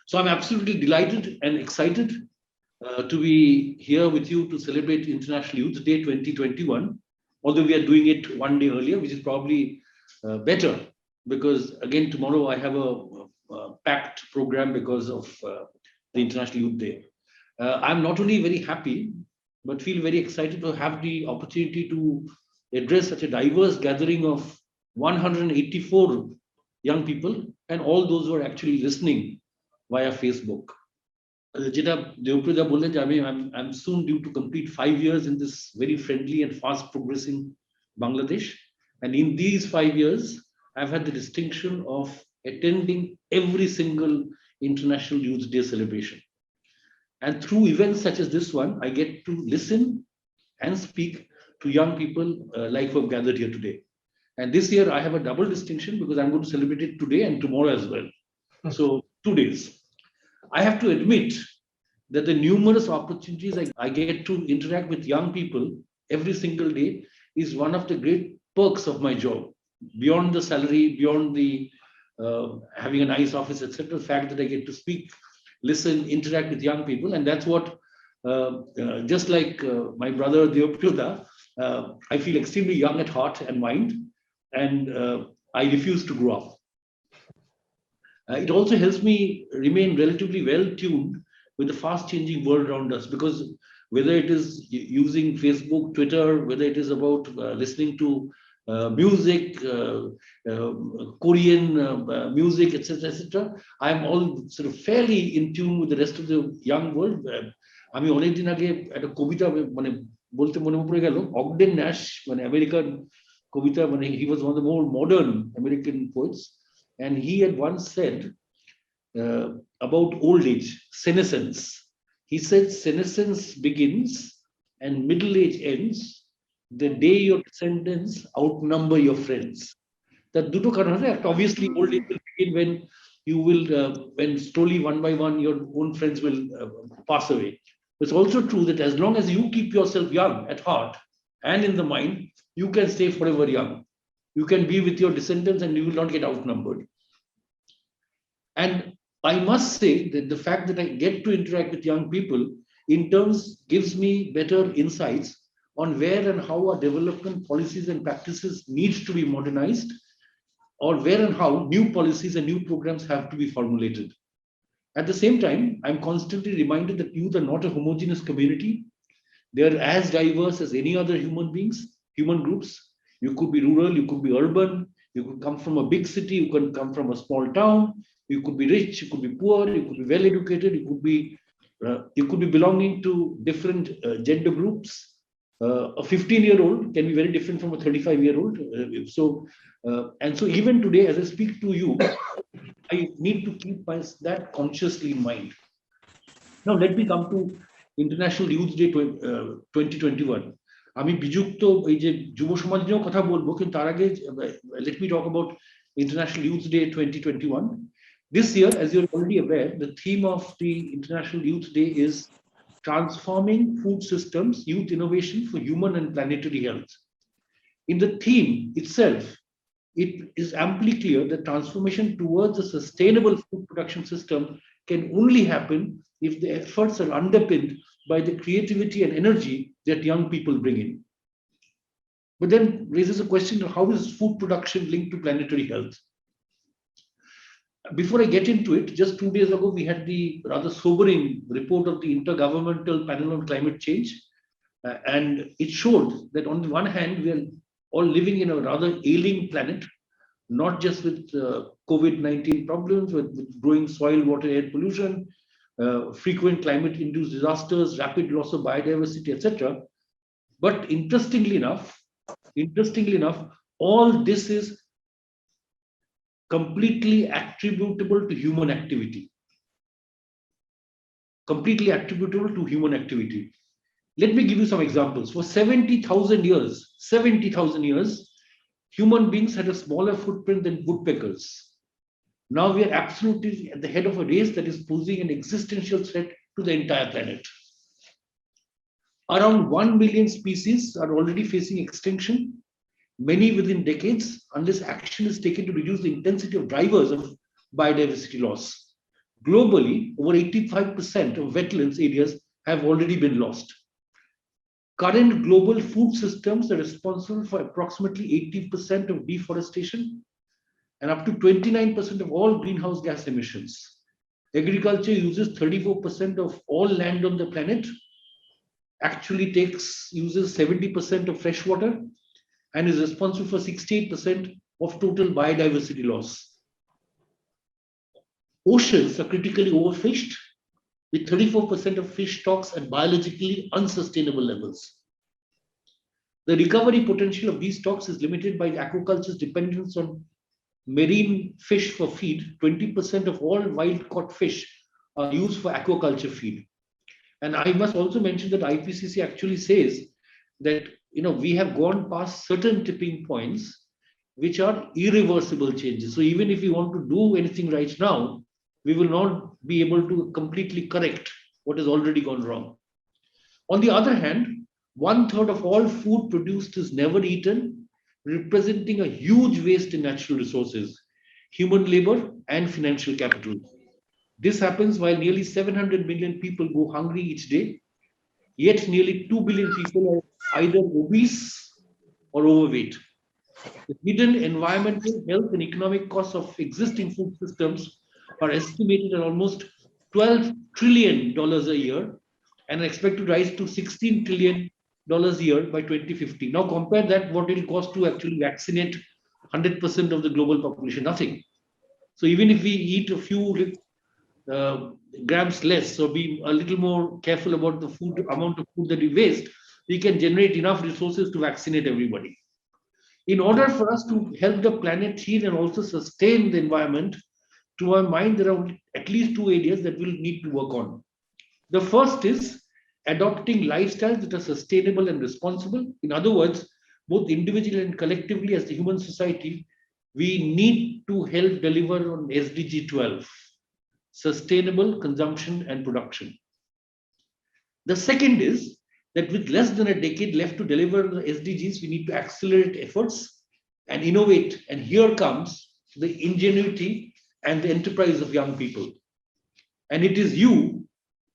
So I'm absolutely delighted and excited to be here with you to celebrate International Youth Day 2021, although we are doing it one day earlier, which is probably better because again, tomorrow I have a packed program because of the International Youth Day. I'm not only very happy, but feel very excited to have the opportunity to address such a diverse gathering of 184 young people and all those who are actually listening via Facebook. যেটা দেবপ্রিয়দা বললেন যে I'm soon due to complete 5 years in this very friendly and fast progressing Bangladesh, and in these 5 years I've had the distinction of attending every single International Youth Day celebration, and through events such as this one I get to listen and speak to young people like who have gathered here today. And this year I have a double distinction because I'm going to celebrate it today and tomorrow as well. So 2 days. I have to admit that the numerous opportunities I get to interact with young people every single day is one of the great perks of my job. Beyond the salary, beyond the having a nice office, etc., the fact that I get to speak, listen, interact with young people, and that's what, just like my brother Deopryoda, I feel extremely young at heart and mind, and I refuse to grow up. It also helps me remain relatively well tuned with the fast changing world around us, because whether it is using Facebook, Twitter, whether it is about listening to music, Korean music, etc., etc., I am all sort of fairly in tune with the rest of the young world. আমি অনেকদিন আগে একটা কবিতা মানে বলতে মনে পড়ে গেল, Ogden Nash মানে আমেরিকান কবিতা, মানে he was one of the more modern American poets, and he had once said about old age, senescence. He said, senescence begins and middle age ends the day your descendants outnumber your friends. That duto karon hai. Obviously, old age will begin when you will, when slowly one by one your own friends will pass away. It's also true that as long as you keep yourself young at heart and in the mind, you can stay forever young. You can be with your descendants and you will not get outnumbered. And I must say that the fact that I get to interact with young people in terms gives me better insights on where and how our development policies and practices needs to be modernized, or where and how new policies and new programs have to be formulated. At the same time, I'm constantly reminded that youth are not a homogeneous community. They are as diverse as any other human beings, human groups. You could be rural, you could be urban, you could come from a big city, you could come from a small town, you could be rich, you could be poor, you could be well educated, you could be belonging to different gender groups. A 15-year-old can be very different from a 35-year-old. And so even today, as I speak to you, I need to keep that consciously in mind. Now let me come to International Youth Day 2021. আমি বিযুক্ত এই যে যুব সমাজ নিয়েও কথা বলবো, কিন্তু তার আগে let me talk about International Youth Day 2021. This year, as you're already aware, the theme of the International Youth Day is transforming food systems, youth innovation for human and planetary health. In the theme itself, it is amply clear that transformation towards a sustainable food production system can only happen if the efforts are underpinned by the creativity and energy that young people bring in. But then raises a question of how is food production linked to planetary health? Before I get into it, just 2 days ago, we had the rather sobering report of the Intergovernmental Panel on Climate Change. And it showed that on the one hand, we are all living in a rather ailing planet, not just with COVID-19 problems, with growing soil, water, air pollution, frequent climate-induced disasters, rapid loss of biodiversity, etc. But interestingly enough, all this is completely attributable to human activity. Completely attributable to human activity. Let me give you some examples. For 70,000 years, human beings had a smaller footprint than woodpeckers. Now we are absolutely at the head of a race that is posing an existential threat to the entire planet. Around 1 million species are already facing extinction, many within decades, unless action is taken to reduce the intensity of drivers of biodiversity loss. Globally, over 85% of wetlands areas have already been lost. Current global food systems are responsible for approximately 80% of deforestation and up to 29% of all greenhouse gas emissions. Agriculture uses 34% of all land on the planet, actually uses 70% of fresh water, and is responsible for 68% of total biodiversity loss. Oceans are critically overfished, with 34% of fish stocks at biologically unsustainable levels. The recovery potential of these stocks is limited by aquaculture's dependence on marine fish for feed. 20% of all wild-caught fish are used for aquaculture feed. And I must also mention that IPCC actually says that we have gone past certain tipping points, which are irreversible changes. So even if we want to do anything right now, we will not be able to completely correct what has already gone wrong. On the other hand, 1/3 of all food produced is never eaten, representing a huge waste in natural resources, human labor, and financial capital. This happens while nearly 700 million people go hungry each day, yet nearly 2 billion people are either obese or overweight. The hidden environmental, health, and economic costs of existing food systems are estimated at almost $12 trillion a year and are expected to rise to $16 trillion a year by 2050. Now compare that what it will cost to actually vaccinate 100% of the global population, nothing. So even if we eat a few grams less, or be a little more careful about the amount of food that we waste, we can generate enough resources to vaccinate everybody. In order for us to help the planet heal and also sustain the environment, to my mind, there are at least two areas that we'll need to work on. The first is adopting lifestyles that are sustainable and responsible. In other words, both individually and collectively as the human society, we need to help deliver on SDG 12, sustainable consumption and production. The second is that with less than a decade left to deliver the SDGs, we need to accelerate efforts and innovate. And here comes the ingenuity and the enterprise of young people. And it is you,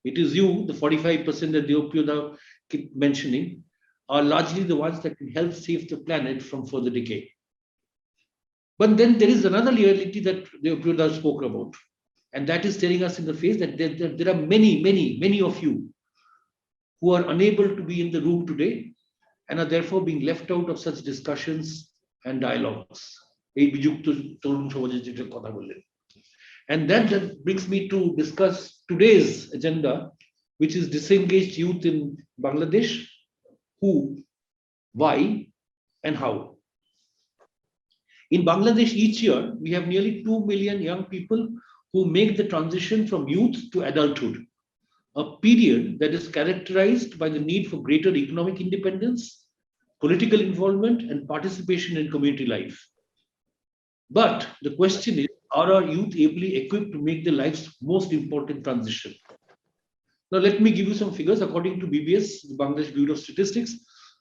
the 45% that Deopiyoda keep mentioning, are largely the ones that can help save the planet from further decay. But then there is another reality that Deopiyoda spoke about, and that is staring us in the face that there are many of you who are unable to be in the room today and are therefore being left out of such discussions and dialogues. And that brings me to discuss today's agenda, which is disengaged youth in Bangladesh, who, why, and how. In Bangladesh each year, we have nearly 2 million young people who make the transition from youth to adulthood, a period that is characterized by the need for greater economic independence, political involvement, and participation in community life. But the question is, are our youth ably equipped to make their life's most important transition? Now, let me give you some figures. According to BBS, the Bangladesh Bureau of Statistics,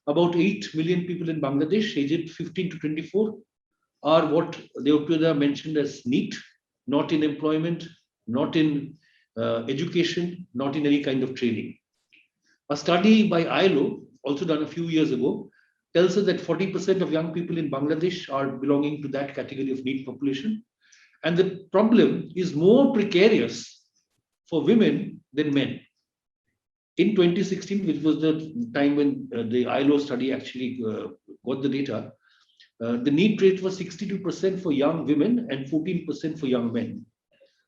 about 8 million people in Bangladesh aged 15 to 24 are what Deopiyoda mentioned as NEET, not in employment, not in education, not in any kind of training. A study by ILO, also done a few years ago, tells us that 40% of young people in Bangladesh are belonging to that category of NEET population. And the problem is more precarious for women than men. In 2016, which was the time when the ILO study actually got the data, the NEET rate was 62% for young women and 14% for young men.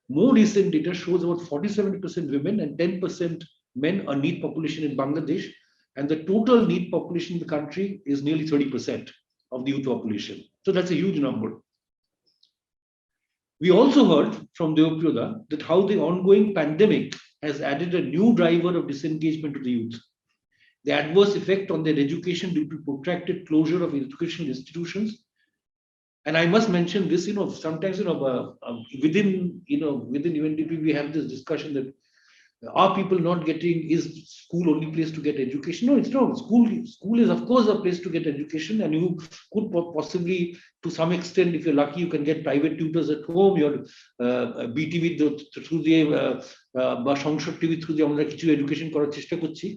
More recent data shows about 47% women and 10% men are NEET population in Bangladesh, and the total NEET population in the country is nearly 30% of the youth population. So that's a huge number. We also heard from Deopiyoda that how the ongoing pandemic has added a new driver of disengagement to the youth. The adverse effect on their education due to protracted closure of educational institutions. And I must mention this, sometimes, within UNDP, we have this discussion that Are people not getting, is school only place to get education? No, it's not. School is of course a place to get education, and you could possibly, to some extent, if you're lucky, you can get private tutors at home. Your BTV through the Sangshad TV through the আমরা কিছু education করার চেষ্টা করছি.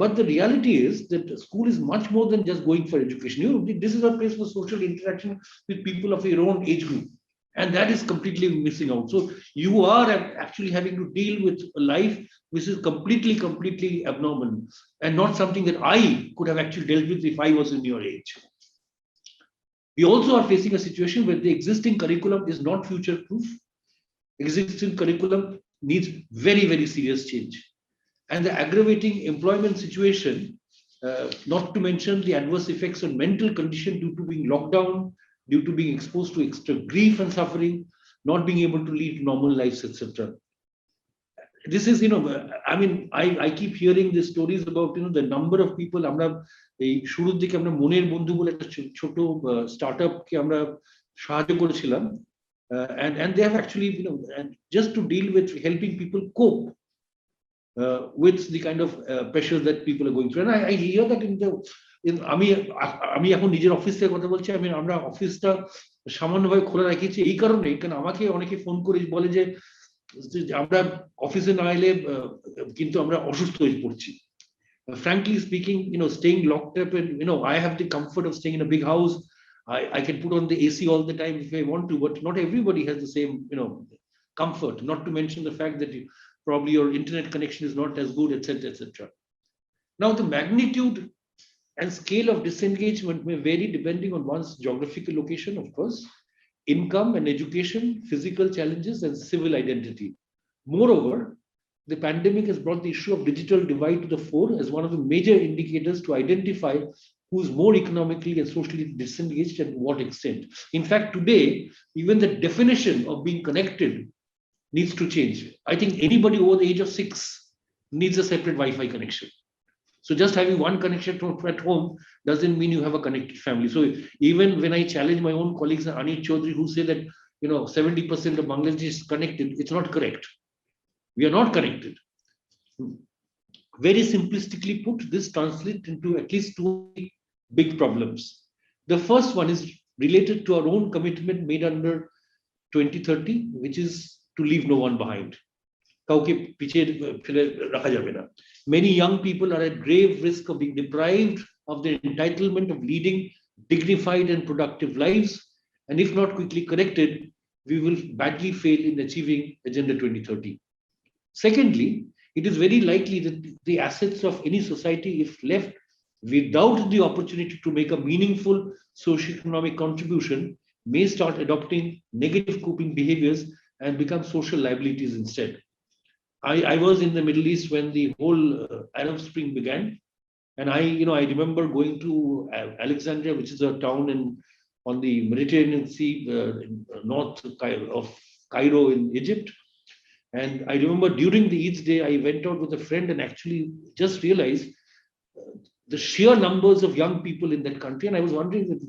But the reality is that school is much more than just going for education. This is a place for social interaction with people of your own age group. And that is completely missing out. So you are actually having to deal with a life which is completely abnormal and not something that I could have actually dealt with if I was in your age. We also are facing a situation where the existing curriculum is not future-proof. Existing curriculum needs very serious change. And the aggravating employment situation, not to mention the adverse effects on mental condition due to being locked down, due to being exposed to extra grief and suffering, not being able to lead normal lives, etc. This is, I mean, I keep hearing these stories about, the number of people. আমরা এই শুরুর দিকে আমরা মনের বন্ধু বলে একটা ছোট স্টার্টআপ কে আমরা সাহায্য করেছিলাম, and they have actually, and just to deal with helping people cope with the kind of pressures that people are going through. And I hear that আমি এখন নিজের অফিস থেকে কথা বলছি, আমরা অফিসটা সামান্যভাবে খোলা রাখিয়েছি এই কারণে, কারণ আমাকে অনেকে ফোন করে বলে যে আমরা অফিসে না এলে কিন্তু আমরা অসুস্থ হয়ে পড়ছি. Frankly speaking, staying locked up, and I have the comfort of staying in a big house. I can put on the AC all the time if I want to, but not everybody has the same comfort, not to mention the fact that probably your internet connection is not as good, etc. Now the magnitude and scale of disengagement may vary depending on one's geographical location, of course, income and education, physical challenges, and civil identity. Moreover, the pandemic has brought the issue of digital divide to the fore as one of the major indicators to identify who's more economically and socially disengaged and to what extent. In fact, today, even the definition of being connected needs to change. I think anybody over the age of 6 needs a separate Wi-Fi connection. So just having one connection at home doesn't mean you have a connected family. So even when I challenge my own colleagues, Anil Chaudhary, who say that 70% of Bangladesh is connected, it's not correct. We are not connected. Very simplistically put, this translates into at least two big problems. The first one is related to our own commitment made under 2030, which is to leave no one behind. Many young people are at grave risk of being deprived of their entitlement of leading dignified and productive lives, and if not quickly corrected, we will badly fail in achieving Agenda 2030. Secondly, it is very likely that the assets of any society, if left without the opportunity to make a meaningful socio-economic contribution, may start adopting negative coping behaviors and become social liabilities instead. I was in the Middle East when the whole Arab Spring began, and I remember going to Alexandria, which is a town on the Mediterranean Sea, north of Cairo in Egypt. And I remember during the Eid day, I went out with a friend and actually just realized the sheer numbers of young people in that country, and I was wondering that,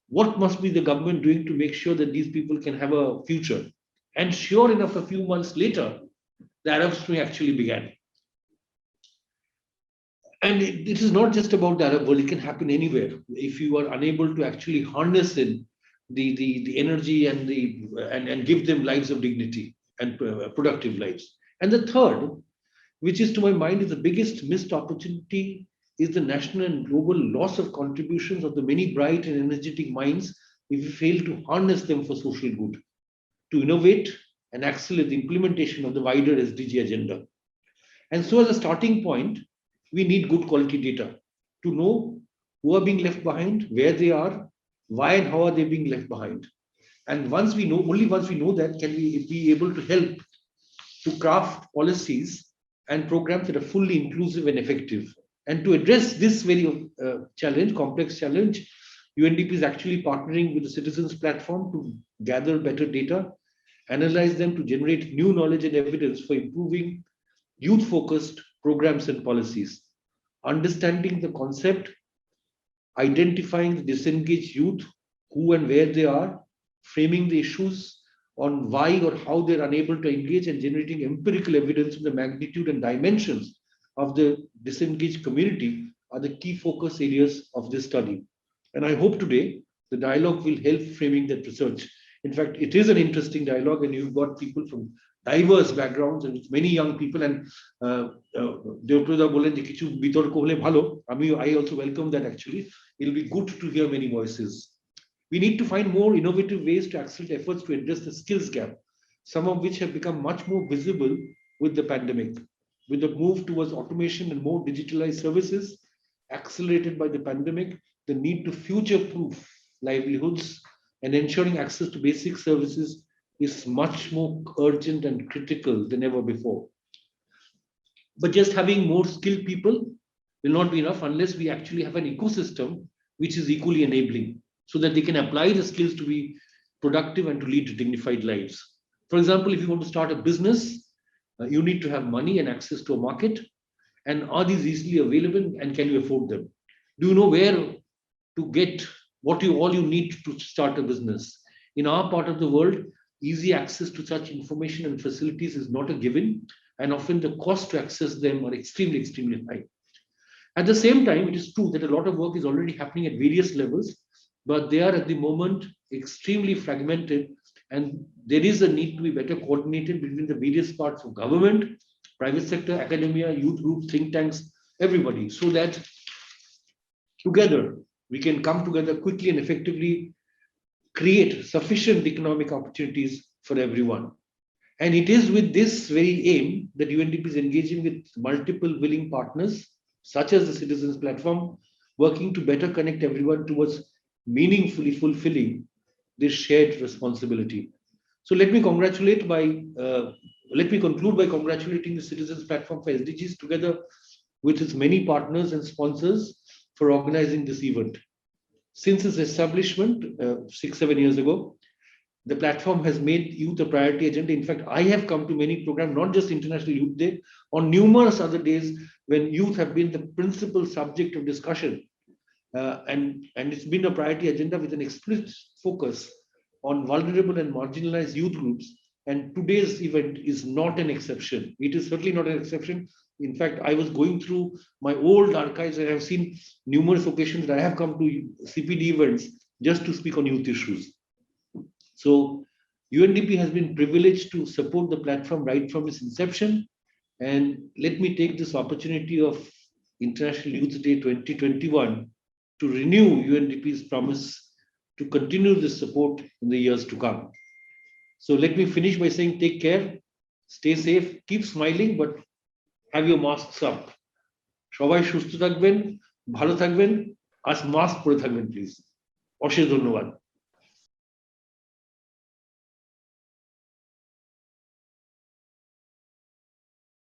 what must be the government doing to make sure that these people can have a future? And sure enough, a few months later, the Arab Spring actually began. And it is not just about the Arab world, it can happen anywhere. If you are unable to actually harness in the energy and give them lives of dignity and productive lives. And the third, which is to my mind is the biggest missed opportunity, is the national and global loss of contributions of the many bright and energetic minds if we fail to harness them for social good, to innovate and accelerate the implementation of the wider SDG agenda. And so as a starting point, we need good quality data to know who are being left behind, where they are, why and how are they being left behind. And only once we know that, can we be able to help to craft policies and programs that are fully inclusive and effective. And to address this very complex challenge, UNDP is actually partnering with the Citizens Platform to gather better data, analyze them to generate new knowledge and evidence for improving youth-focused programs and policies, understanding the concept, identifying the disengaged youth, who and where they are, framing the issues, on why or how they're unable to engage and generating empirical evidence of the magnitude and dimensions of the disengaged community are the key focus areas of this study. And I hope today the dialogue will help framing that research. In fact, it is an interesting dialogue, and you've got people from diverse backgrounds and it's many young people. And Deoprada bolen je kichu bitorko hole bhalo. I also welcome that actually. It'll be good to hear many voices. We need to find more innovative ways to accelerate efforts to address the skills gap, some of which have become much more visible with the pandemic. With the move towards automation and more digitalized services, accelerated by the pandemic, the need to future-proof livelihoods and ensuring access to basic services is much more urgent and critical than ever before. But just having more skilled people will not be enough unless we actually have an ecosystem which is equally enabling, so that they can apply the skills to be productive and to lead to dignified lives. For example, if you want to start a business, you need to have money and access to a market. And are these easily available and can you afford them? Do you know where to get all you need to start a business? In our part of the world, easy access to such information and facilities is not a given, and often the cost to access them are extremely, extremely high. At the same time, it is true that a lot of work is already happening at various levels, but they are at the moment extremely fragmented, and there is a need to be better coordinated between the various parts of government, private sector, academia, youth groups, think tanks, everybody, so that together we can come together quickly and effectively create sufficient economic opportunities for everyone. And it is with this very aim that UNDP is engaging with multiple willing partners, such as the Citizens Platform, working to better connect everyone towards meaningfully fulfilling this shared responsibility. So let me conclude by congratulating the Citizens Platform for SDGs together with its many partners and sponsors for organizing this event. Since its establishment 6-7 years ago, the platform has made youth a priority agenda. In fact, I have come to many programs, not just International Youth Day, on numerous other days when youth have been the principal subject of discussion. And it's been a priority agenda with an explicit focus on vulnerable and marginalized youth groups. And today's event is not an exception. It is certainly not an exception. In fact, I was going through my old archives and I've seen numerous occasions that I have come to CPD events just to speak on youth issues. So UNDP has been privileged to support the platform right from its inception. And let me take this opportunity of International Youth Day 2021 to renew UNDP's promise to continue this support in the years to come. So let me finish by saying take care, stay safe, keep smiling, but have your masks up. সবাই সুস্থ থাকবেন, ভালো থাকবেন, আর mask পরে থাকবেন please. অশেষ ধন্যবাদ।